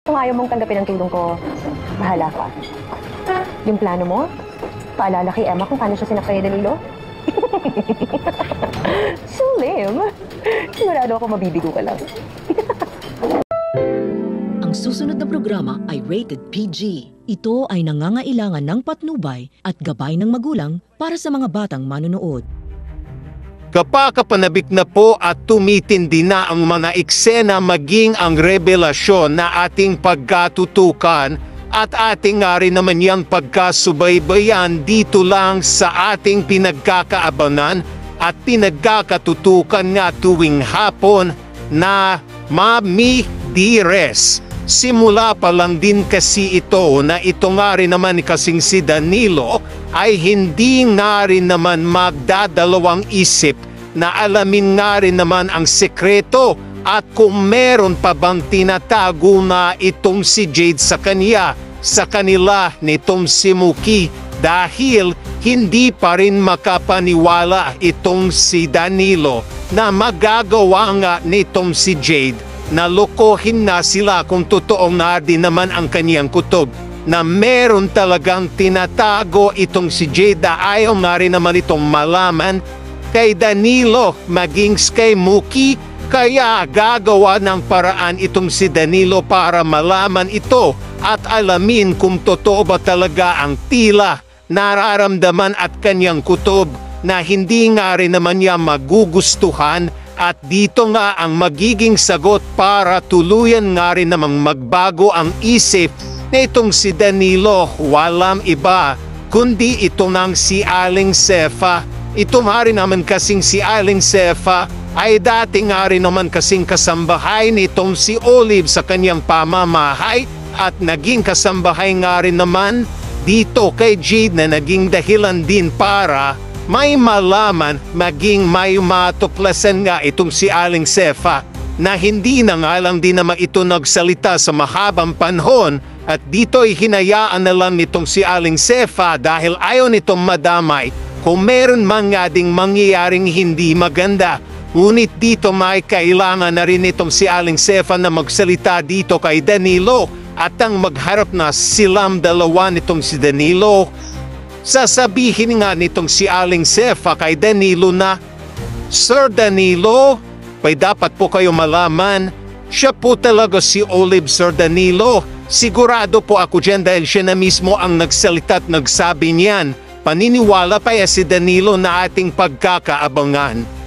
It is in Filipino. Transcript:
Kung ayaw mong tanggapin ang tulong ko, bahala ka. Yung plano mo, paalala kay Emma kung paano siya sinakay ni Danilo? So lame. Sigurado ako mabibigo ka lang. Ang susunod na programa ay rated PG. Ito ay nangangailangan ng patnubay at gabay ng magulang para sa mga batang manonood. Kapakapanabik na po at tumitindi na ang mga eksena maging ang revelasyon na ating pagkatutukan at ating nga rin naman yang pagkasubaybayan dito lang sa ating pinagkakaabanan at pinagkakatutukan nga tuwing hapon na Mami Dires. Simula pa lang din kasi ito na ito nga rin naman kasing si Danilo ay hindi nga rin naman magdadalawang isip na alamin nga rin naman ang sekreto at kung meron pa bang tinatago na itong si Jade sa kanila nitong si Muki dahil hindi pa rin makapaniwala itong si Danilo na magagawa nga nitong si Jade na lokohin na sila kung totoong na din naman ang kaniyang kutob na meron talagang tinatago itong si Jade na ayaw nga rin naman itong malaman kay Danilo maging kay Muki kaya gagawa ng paraan itong si Danilo para malaman ito at alamin kung totoo ba talaga ang tila nararamdaman at kanyang kutob na hindi nga rin naman niya magugustuhan at dito nga ang magiging sagot para tuluyan nga rin namang magbago ang isip na itong si Danilo walang iba kundi ito nang si Aling Sefa. Ito nga rin naman kasing si Aling Sefa ay dati nga rin naman kasing kasambahay nitong si Olive sa kanyang pamamahay at naging kasambahay nga rin naman dito kay Jade na naging dahilan din para may malaman maging may matuklasan nga itong si Aling Sefa na hindi na nga lang din naman ito nagsalita sa mahabang panahon at dito'y hinayaan na lang nitong si Aling Sefa dahil ayaw nitong madamay kung meron man nga ding mangyayaring hindi maganda. Ngunit dito may kailangan na rin itong si Aling Sefa na magsalita dito kay Danilo at ang magharap na silang dalawa nitong si Danilo. Sasabihin nga nitong si Aling Sefa kay Danilo na, Sir Danilo, may dapat po kayo malaman, siya po talaga si Olive, Sir Danilo. Sigurado po ako dyan dahil siya na mismo ang nagsalita at nagsabi niyan. Paniniwala pa si Danilo na ating pagkakaabangan.